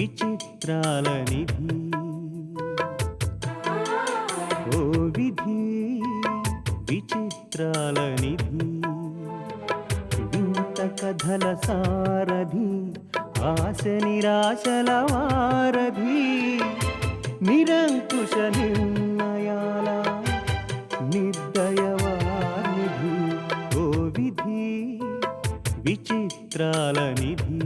విచిత్రాల నిధి ఓ విధి విచిత్రాల నిధి వింత కథల సారథి ఆశ నిరాశల వారధి నిరంకుశ నిర్ణయాల నిర్దయవానిధి ఓ విధి విచిత్రాల నిధి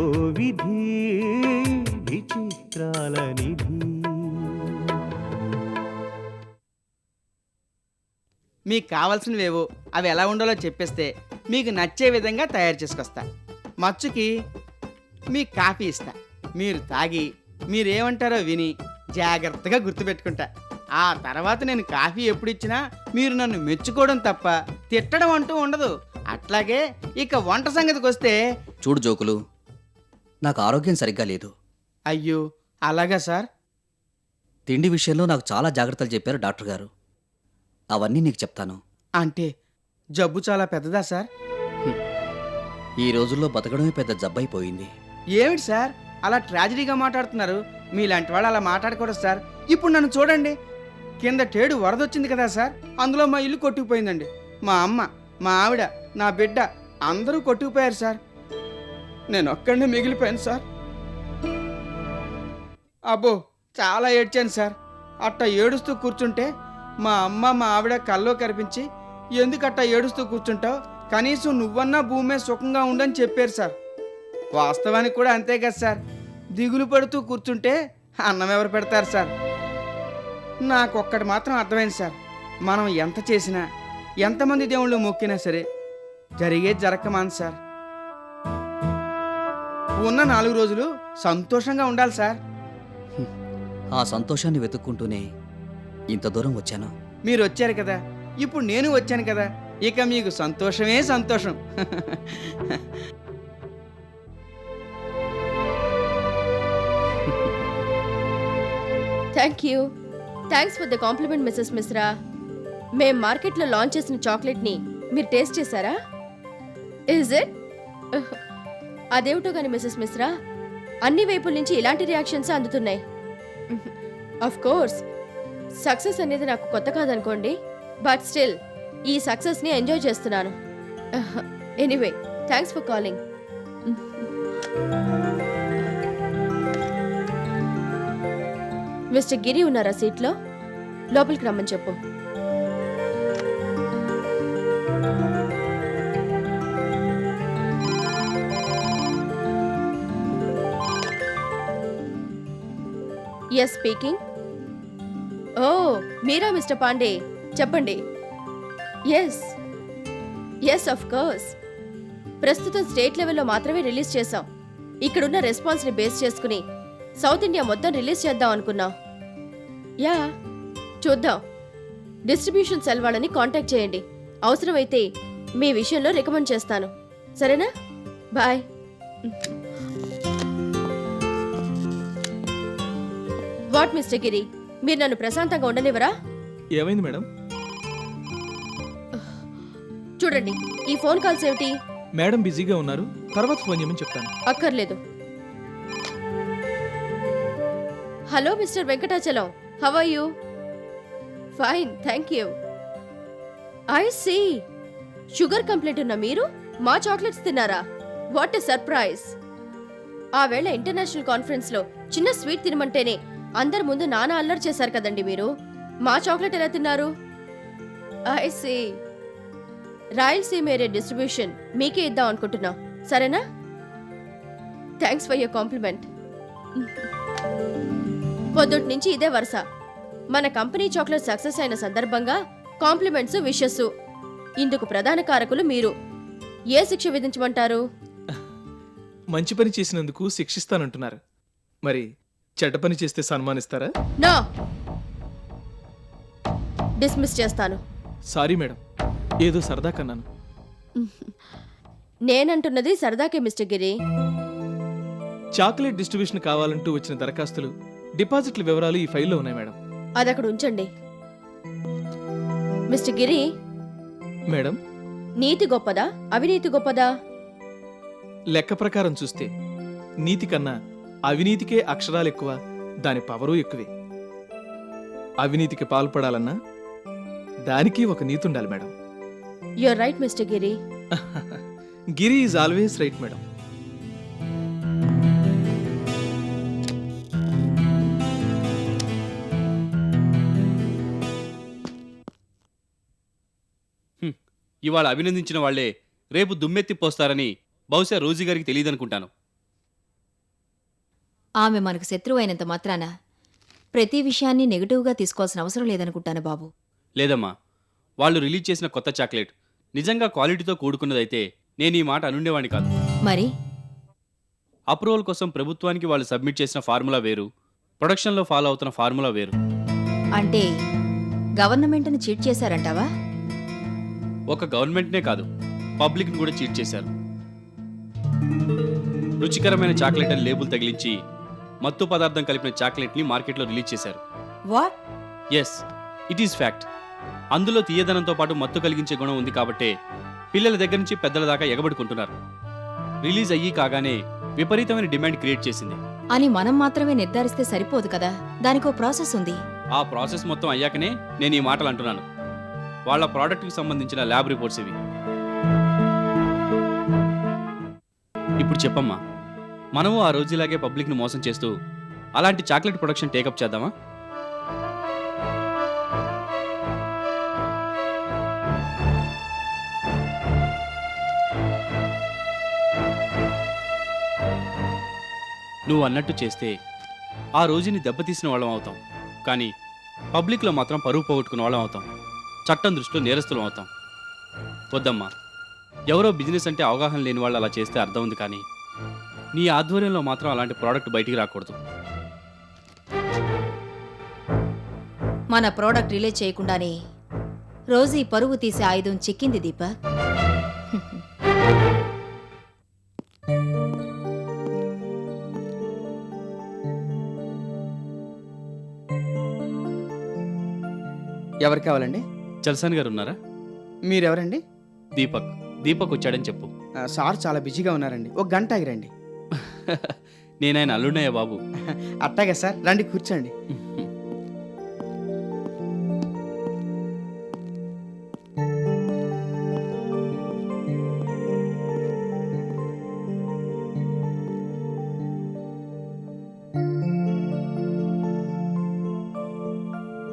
ఓ విధి విచిత్రాల నిధి. మీకు కావాల్సినవేవో అవి ఎలా ఉండాలో చెప్పేస్తే మీకు నచ్చే విధంగా తయారు చేసుకొస్తా. మచ్చుకి మీకు కాఫీ ఇస్తా, మీరు తాగి మీరేమంటారో విని జాగ్రత్తగా గుర్తుపెట్టుకుంటా. ఆ తర్వాత నేను కాఫీ ఎప్పుడు ఇచ్చినా మీరు నన్ను మెచ్చుకోవడం తప్ప తిట్టడం అంటూ ఉండదు. అట్లాగే ఇక వంట సంగతికి వస్తే చూడు జోకులు, నాకు ఆరోగ్యం సరిగ్గా లేదు. అయ్యో అలాగా సార్? తిండి విషయంలో నాకు చాలా జాగ్రత్తలు చెప్పారు డాక్టర్ గారు. అవన్నీ నీకు చెప్తాను. అంటే జబ్బు చాలా పెద్దదా సార్? ఈ రోజుల్లో బతకడమే పెద్ద జబ్బైపోయింది. ఏమిటి సార్ అలా ట్రాజడీగా మాట్లాడుతున్నారు? మీలాంటి వాళ్ళు అలా మాట్లాడకూడదు సార్. ఇప్పుడు నన్ను చూడండి, కిందటేడు వరదొచ్చింది కదా సార్, అందులో మా ఇల్లు కొట్టుకుపోయిందండి. మా అమ్మ, మా ఆవిడ, నా బిడ్డ అందరూ కొట్టుకుపోయారు సార్. నేను ఒక్కడినే మిగిలిపోయాను సార్. అబ్బో చాలా ఏడ్చాను సార్. అట్టా ఏడుస్తూ కూర్చుంటే మా అమ్మ మా ఆవిడ కల్లో కనిపించి, ఎందుకు అట్టా ఏడుస్తూ కూర్చుంటావు, కనీసం నువ్వన్నా భూమి మీద సుఖంగా ఉండని చెప్పారు సార్. వాస్తవానికి కూడా అంతే కదా సార్. దిగులు పడుతూ కూర్చుంటే అన్నం ఎవరు పెడతారు సార్? నాకొక్కటి మాత్రం అర్థమైంది సార్, మనం ఎంత చేసినా ఎంతమంది దేవుళ్ళు మొక్కినా సరే జరిగేది జరగమాను సార్. ఉన్న 4 రోజులు సంతోషంగా ఉండాలి సార్. ఆ సంతోషాన్ని వెతుక్కుంటూనే ఇంత దూరం వచ్చాను. మీరు వచ్చారు కదా, ఇప్పుడు నేను వచ్చాను కదా, ఇక మీకు సంతోషమే సంతోషం. Thank you. Thanks for the compliment Mrs Mishra. మేం మార్కెట్లో లాంచ్ చేసిన చాక్లెట్ని మీరు టేస్ట్ చేశారా? Is it? అదేమిటో కానీ మిస్సెస్ మిశ్రా, అన్ని వైపుల నుంచి ఇలాంటి రియాక్షన్స్ అందుతున్నాయి. అఫ్ కోర్స్ సక్సెస్ అనేది నాకు కొత్త కాదనుకోండి, బట్ స్టిల్ ఈ సక్సెస్ని ఎంజాయ్ చేస్తున్నాను. Anyway thanks for calling. Mister Giri ఉన్నారా సీట్లో? లోపలికి రమ్మని చెప్పు. Yes speaking. ఓ మీరా మిస్టర్ పాండే, చెప్పండి. Yes yes of course. ప్రస్తుతం స్టేట్ లెవెల్లో మాత్రమే రిలీజ్ చేశాం. ఇక్కడున్న రెస్పాన్స్ని బేస్ చేసుకుని సౌత్ ఇండియా మొత్తం రిలీజ్ చేద్దాం అనుకున్నాం. యా చూద్దాం. డిస్ట్రిబ్యూషన్ సెల్ వాళ్ళని కాంటాక్ట్ చేయండి. అవసరమైతే మీ విషయంలో రికమెండ్ చేస్తాను. సరేనా? బాయ్. వాట్ మిస్టర్ గిరి, మీరు నన్ను ప్రశాంతంగా ఉండనివ్వరా? ఏమైంది మేడం? చూడండి, ఈ ఫోన్ కాల్స్ ఏమిటి? మేడం బిజీగా ఉన్నారు, తర్వాత ఫోన్ చేయమని చెప్తాను. అక్కర్లేదు. Hello Mr Venkatachalam, how are you? Fine thank you. I see. Sugar complaint ఉన్న మీరు మా చాక్లెట్స్ తిన్నారా? What a surprise. ఆ వేళ ఇంటర్నేషనల్ కాన్ఫరెన్స్లో చిన్న స్వీట్ తినమంటేనే అందరి ముందు నానా అల్లరి చేశారు కదండి మీరు. మా చాక్లెట్ ఎలా తిన్నారు? I see. Rayalaseema area distribution మీకే ఇద్దాం అనుకుంటున్నా. సరేనా? Thanks for your compliment. పొద్దుటి నుంచి ఇదే వరుస. మన కంపెనీ చాక్లెట్ సక్సెస్ అయిన సందర్భంగా కాంప్లిమెంట్స్, విషెస్. ఇందుకు ప్రధాన కారకులు మీరు. ఏ శిక్ష విధించమంటారు? మంచి పని చేసినందుకు శిక్షిస్తానంటున్నారు, మరి చెడ్డ పని చేస్తే సన్మానిస్తారా? నో, డిస్మిస్ చేస్తాను. సారీ మేడం, ఏదో సరదా కన్నాను. నేనంటున్నది సరదాకే మిస్టర్ గిరి. చాక్లెట్ డిస్ట్రిబ్యూషన్ కావాలంటూ వచ్చిన దరఖాస్తులు, డిపాజిట్ల వివరాలు ఈ ఫైల్లో ఉన్నాయి మేడం. అదక్కడ ఉంచండి. మిస్టర్ గిరి, మేడం, నీతి గొప్పదా, అవినీతి గొప్పదా? లెక్క ప్రకారం చూస్తే నీతి కన్నా అవినీతికే అక్షరాలు ఎక్కువ, దాని పవరు ఎక్కువే. అవినీతికి పాల్పడాలన్నా దానికి ఒక నీతి ఉండాలి madam. You're right mister Giri. Giri is always right madam. ఇవాళ అభినందించిన వాళ్లే రేపు దుమ్మెత్తి పోస్తారని బహుశా రోజీ గారికి తెలియదనుకుంటాను. ఆమె మనకు శత్రువు అయినంత మాత్రాన ప్రతి విషయాన్ని నెగటివ్గా తీసుకోవాల్సిన అవసరం లేదనుకుంటాను బాబు. లేదమ్మా, వాళ్ళు రిలీజ్ చేసిన కొత్త చాక్లెట్ నిజంగా క్వాలిటీతో కూడుకున్నదైతే నేను ఈ మాట అనుండేవాణ్ణి కాదు. మరి అప్రూవల్ కోసం ప్రభుత్వానికి వాళ్ళు సబ్మిట్ చేసిన ఫార్ములా వేరు, ప్రొడక్షన్లో ఫాలో అవుతున్న ఫార్ములా వేరు. అంటే గవర్నమెంట్ని చీట్ చేశారంటావా? ఒక గవర్నమెంట్నే కాదు, పబ్లిక్ని కూడా చీట్ చేశారు. రుచికరమైన చాక్లెట్ అని లేబుల్ తగిలించి మత్తు పదార్థం కలిపిన చాక్లెట్ని మార్కెట్లో రిలీజ్ చేశారు. What? Yes, it is fact. అందులో తీయదనంతో పాటు మత్తు కలిగించే గుణం ఉంది కాబట్టే పిల్లల దగ్గర నుంచి పెద్దల దాకా ఎగబడుకుంటున్నారు. రిలీజ్ అయ్యి కాగానే విపరీతమైన డిమాండ్ క్రియేట్ చేసింది. అని మనం మాత్రమే నిర్ధారిస్తే సరిపోదు కదా, దానికో ప్రాసెస్ ఉంది. ఆ ప్రాసెస్ మొత్తం అయ్యాకనే నేను ఈ మాటలు అంటున్నాను. వాళ్ళ ప్రోడక్ట్కి సంబంధించిన ల్యాబ్ రిపోర్ట్స్ ఇవి. ఇప్పుడు చెప్పమ్మా, మనము ఆ రోజులాగే పబ్లిక్ను మోసం చేస్తూ అలాంటి చాక్లెట్ ప్రొడక్షన్ టేకప్ చేద్దామా? నువ్వు అన్నట్టు చేస్తే ఆ రోజుని దెబ్బతీసిన వాళ్ళం అవుతాం, కానీ పబ్లిక్లో మాత్రం పరువు పోగొట్టుకున్న వాళ్ళం అవుతాం, చట్టం దృష్టిలో నేరస్తులం అవుతాం. వద్దమ్మా, ఎవరో బిజినెస్ అంటే అవగాహన లేని వాళ్ళు అలా చేస్తే అర్థం ఉంది, కానీ నీ ఆధ్వర్యంలో మాత్రం అలాంటి ప్రోడక్ట్ బయటికి రాకూడదు. మన ప్రోడక్ట్ రిలీజ్ చేయకుండానే రోజు ఈ పరువు తీసే ఆయుధం చిక్కింది దీపక్. ఎవరు కావాలండి? చల్సాని గారు ఉన్నారా? మీరెవరండి? దీపక్ వచ్చాడని చెప్పు. సార్ చాలా బిజీగా ఉన్నారండి, ఒక గంట ఆగిరండి. నేనాయన అల్లున్నాయా బాబు? అట్టాగా సార్, రండి కూర్చోండి.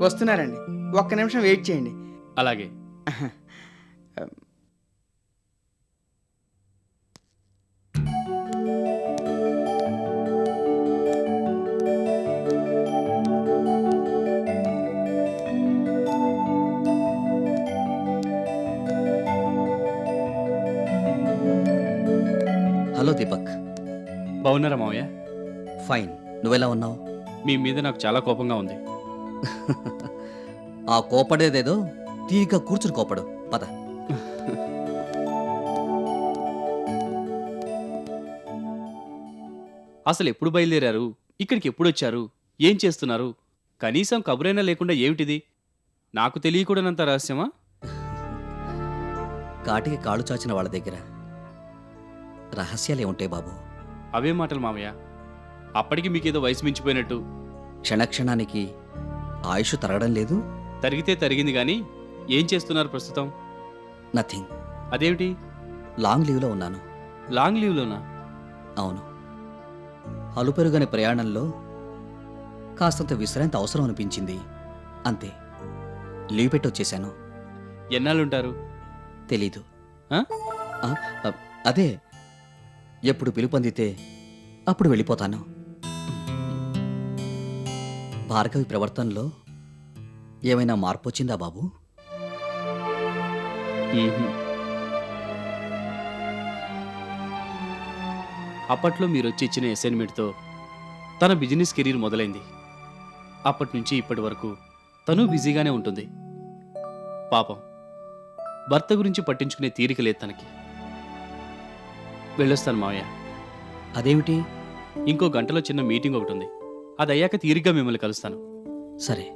వస్తున్నారండి, ఒక్క నిమిషం వెయిట్ చేయండి. అలాగే. హలో దీపక్. బాగున్నారా మావయ్య? ఫైన్. నువ్వెలా ఉన్నావు? మీ మీద నాకు చాలా కోపంగా ఉంది. ఆ కోపడేదేదో తీరిక కూర్చుని కోపడు. పద. అసలు ఎప్పుడు బయలుదేరారు? ఇక్కడికి ఎప్పుడు వచ్చారు? ఏం చేస్తున్నారు? కనీసం కబురైనా లేకుండా ఏమిటిది? నాకు తెలియకూడనంత రహస్యమా? కాటికి కాళ్ళు చాచిన వాళ్ళ దగ్గర రహస్యాలే ఉంటాయి బాబు. అవే మాటలు మావయ్య. అప్పటికి మీకేదో వయసు మించిపోయినట్టు. క్షణక్షణానికి ఆయుష్ తరగడం లేదు. తరిగితే తరిగింది గాని ఏం చేస్తున్నారు ప్రస్తుతం? నథింగ్. అదేమిటి? లాంగ్ లీవ్లో ఉన్నాను. లాంగ్ లీవ్లోనా? అవును. అలుపెరుగని ప్రయాణంలో కాస్తంత విశ్రాంతి అవసరం అనిపించింది, అంతే. లీవ్ పెట్టి వచ్చేశాను. ఎన్నాళ్ళుంటారు? తెలీదు. ఆ? అదే, ఎప్పుడు పిలుపొందితే అప్పుడు వెళ్ళిపోతాను. భార్గవి ప్రవర్తనలో ఏమైనా మార్పు వచ్చిందా బాబు? అప్పట్లో మీరొచ్చి ఇచ్చిన అసైన్మెంట్తో తన బిజినెస్ కెరీర్ మొదలైంది. అప్పటి నుంచి ఇప్పటి వరకు తను బిజీగానే ఉంటుంది. పాపం, భర్త గురించి పట్టించుకునే తీరిక లేదు తనకి. వెళ్ళొస్తాను మావయ్య. అదేమిటి? ఇంకో గంటలో చిన్న మీటింగ్ ఒకటి ఉంది, అది అయ్యాక తీరిగ్గా మిమ్మల్ని కలుస్తాను. సరే.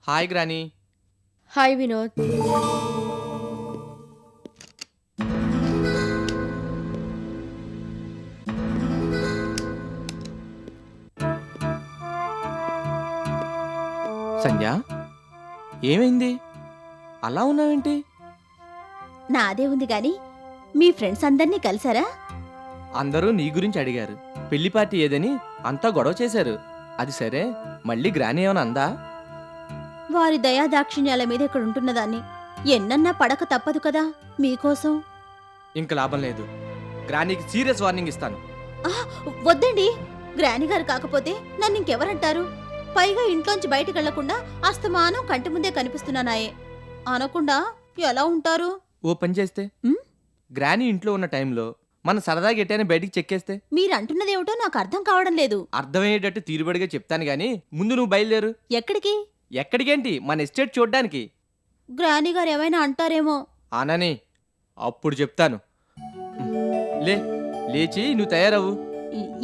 Hi granny. హాయ్ వినోద్. సంధ్య, ఏమైంది? అలా ఉన్నావేంటి? నాదే ఉంది గాని మీ ఫ్రెండ్స్ అందరినీ కలిసారా? అందరూ నీ గురించి అడిగారు. పెళ్లి పార్టీ ఏదని అంతా గొడవ చేశారు. అది సరే, మళ్ళీ గ్రానీ ఏమైనా అందా? వారి దయాదాక్షిణ్యాల మీద ఇక్కడ ఉంటున్నదాన్ని ఎన్నన్నా పడక తప్పదు కదా మీకోసం. ఇంక లాభం లేదు. గ్రానీకి సీరియస్ వార్నింగ్ ఇస్తాను. వద్దండి, గ్రాని గారు కాకపోతే నన్ను ఇంకెవరంటారు? పైగా ఇంట్లోంచి బయటకు వెళ్లకుండా అస్తమానం కంటి ముందే కనిపిస్తున్నానాయే. అనకుండా ఎలా ఉంటారు? ఓ పని చేస్తే, ఉమ్? గ్రానీ ఇంట్లో ఉన్న టైంలో మన సరదాగా ఎట్టైనా బయటికి చెక్కేస్తే? మీరంటున్నదేమిటో నాకు అర్థం కావడం లేదు. అర్థమయ్యేటట్టు తీరుబడిగా చెప్తాను గానీ ముందు నువ్వు బయలుదేరు. ఎక్కడికి? ఎక్కడికేంటి, మన ఎస్టేట్ చూడ్డానికి. గ్రాని గారు ఏమైనా అంటారేమో. ఆనని అప్పుడు చెప్తాను. లేచి నువ్వు తయారవు.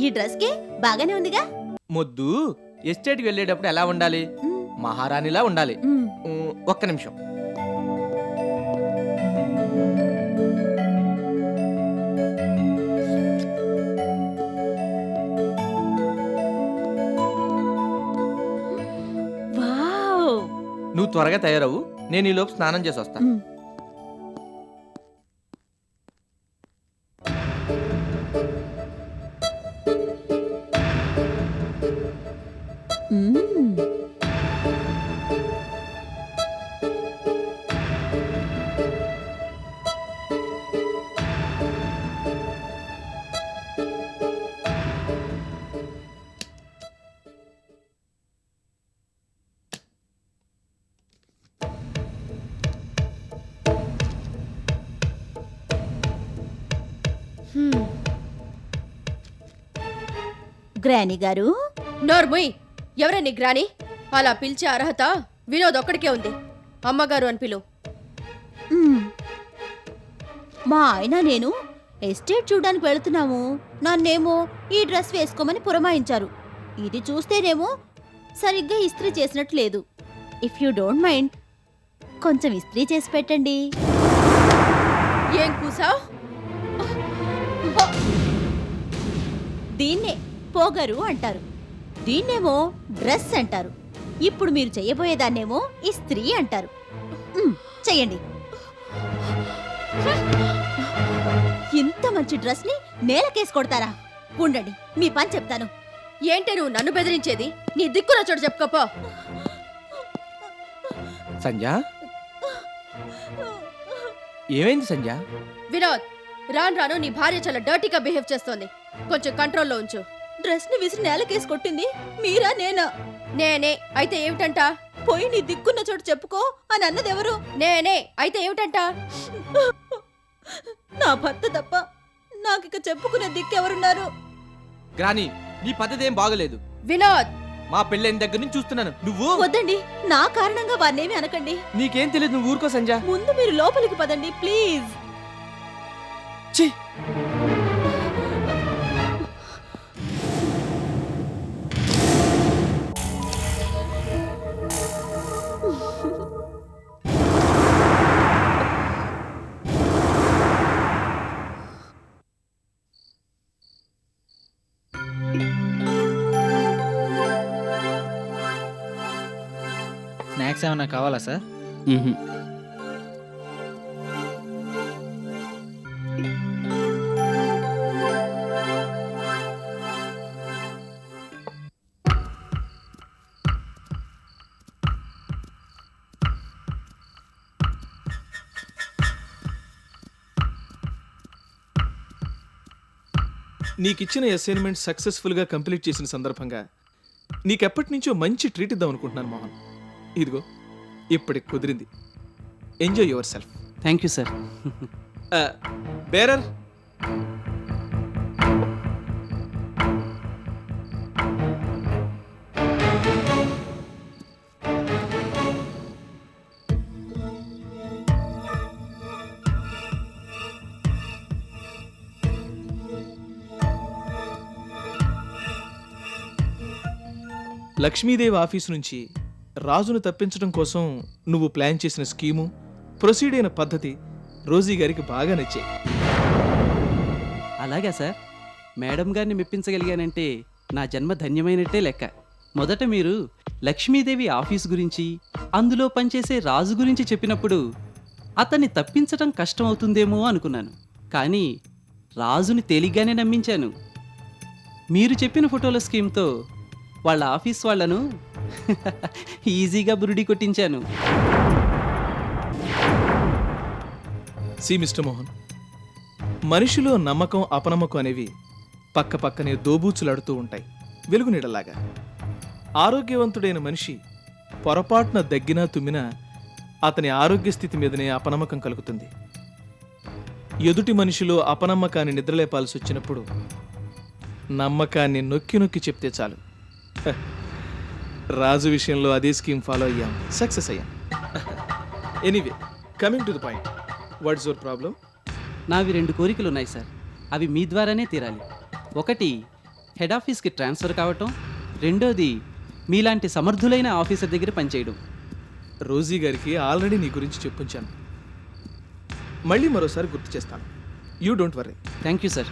ఈ డ్రెస్కి బాగానే ఉందిగా. మొద్దు, ఎస్టేట్కి వెళ్ళేటప్పుడు ఎలా ఉండాలి? ఉమ్, మహారాణిలా ఉండాలి. ఉమ్. ఒక్క నిమిషం. వావ్. నువ్వు త్వరగా తయారవు, నేను ఈలోపు స్నానం చేసి వస్తా. ఉమ్. మ్మ్. గ్రాని గారు, నోర్ముయ్, ఎవరే నీ గ్రాని? అలా పిలిచే అర్హత వినోద్ ఒక్కడికే ఉంది. అమ్మగారు అని పిలు. మ్మ్. మా ఆయన నేను ఎస్టేట్ చూడడానికి వెళుతున్నాము. నన్నేమో ఈ డ్రెస్ వేసుకోమని పురమాయించారు. ఇది చూస్తేనేమో సరిగ్గా ఇస్త్రీ చేసినట్టు లేదు. ఇఫ్ యూ డోంట్ మైండ్ కొంచెం ఇస్త్రీ చేసి పెట్టండి. ఏం కూసావ్? దీన్నే పోగరు అంటారు, దీన్నేమో డ్రెస్ అంటారు. ఇప్పుడు మీరు చెయ్యబోయేదాన్నేమో ఇస్త్రీ అంటారు. చెయ్యండి. ఇంత మంచి డ్రెస్ ని నేలకేసి కొడతారా? ఉండండి, మీ పని చెప్తాను. ఏంటే నువ్వు నన్ను బెదిరించేది? నీ దిక్కున చోటు చెప్పుకోపో. సంధ్య, ఏమైంది సంధ్య? వినోద్, రాను రాను నీ భార్య చాలా డర్టీగా బిహేవ్ చేస్తోంది. కొంచెం కంట్రోల్లో ఉంచు. డ్రెస్ ని విసిరి నేలకేసి కొట్టింది మీరా నేనా? నేనే. అయితే ఏమిటంట? పోయి నీ దిక్కున్న చోటు చెప్పుకో అని అన్నదెవరు? నేనే. అయితే ఏమిటంట? నా భర్త తప్ప నాకిక చెప్పుకునే దిక్కెవరున్నారు? గ్రానీ, నీ పద్ధతి ఏం బాగలేదు. వినోద్, మా పెళ్ళైన దగ్గర నుంచి చూస్తున్నాను. నువ్వు వద్దండి, నా కారణంగా వారినేమి అనకండి. నీకేం తెలియదు, నువ్వు ఊరుకో సంధ్య. ముందు మీరు లోపలికి పదండి ప్లీజ్. ఛీ! స్నాక్స్ ఏమైనా కావాలా సార్? నీకిచ్చిన అసైన్మెంట్ సక్సెస్ఫుల్గా కంప్లీట్ చేసిన సందర్భంగా నీకెప్పటి నుంచో మంచి ట్రీట్ ఇద్దాం అనుకుంటున్నాను మోహన్. ఇదిగో ఇప్పటికి కుదిరింది. Enjoy your self. Thank you sir. Bearer, Lakshmidevi office నుంచి రాజును తప్పించడం కోసం నువ్వు ప్లాన్ చేసిన స్కీము, ప్రొసీడ్ అయిన పద్ధతి రోజీ గారికి బాగా నచ్చాయి. అలాగా సార్, మేడం గారిని మెప్పించగలిగానంటే నా జన్మ ధన్యమైనట్టే లెక్క. మొదట మీరు లక్ష్మీదేవి ఆఫీస్ గురించి, అందులో పనిచేసే రాజు గురించి చెప్పినప్పుడు అతన్ని తప్పించటం కష్టమవుతుందేమో అనుకున్నాను. కానీ రాజుని తేలిగ్గానే నమ్మించాను. మీరు చెప్పిన ఫోటోల స్కీమ్తో వాళ్ళ ఆఫీస్ వాళ్లను ఈజీగా బురుడి కొట్టించాను. సి మిస్టర్ మోహన్, మనిషిలో నమ్మకం అపనమ్మకం అనేవి పక్క పక్కనే దోబూచులాడుతూ ఉంటాయి, వెలుగునీడలాగా. ఆరోగ్యవంతుడైన మనిషి పొరపాటున దగ్గినా తుమ్మినా అతని ఆరోగ్య స్థితి మీదనే అపనమ్మకం కలుగుతుంది. ఎదుటి మనిషిలో అపనమ్మకాన్ని నిద్రలేపాల్సి వచ్చినప్పుడు నమ్మకాన్ని నొక్కి నొక్కి చెప్తే చాలు. హ, రాజు విషయంలో అదే స్కీమ్ ఫాలో అయ్యాం, సక్సెస్ అయ్యాం. Anyway, coming to the point, what's your problem? నావి 2 కోరికలు ఉన్నాయి సార్. అవి మీ ద్వారానే తీరాలి. ఒకటి హెడ్ ఆఫీస్కి ట్రాన్స్ఫర్ కావటం, రెండోది మీలాంటి సమర్థులైన ఆఫీసర్ దగ్గర పనిచేయడం. రోజీ గారికి ఆల్రెడీ నీ గురించి చెప్పుంచాను, మళ్ళీ మరోసారి గుర్తు చేస్తాను. You don't worry. Thank you sir.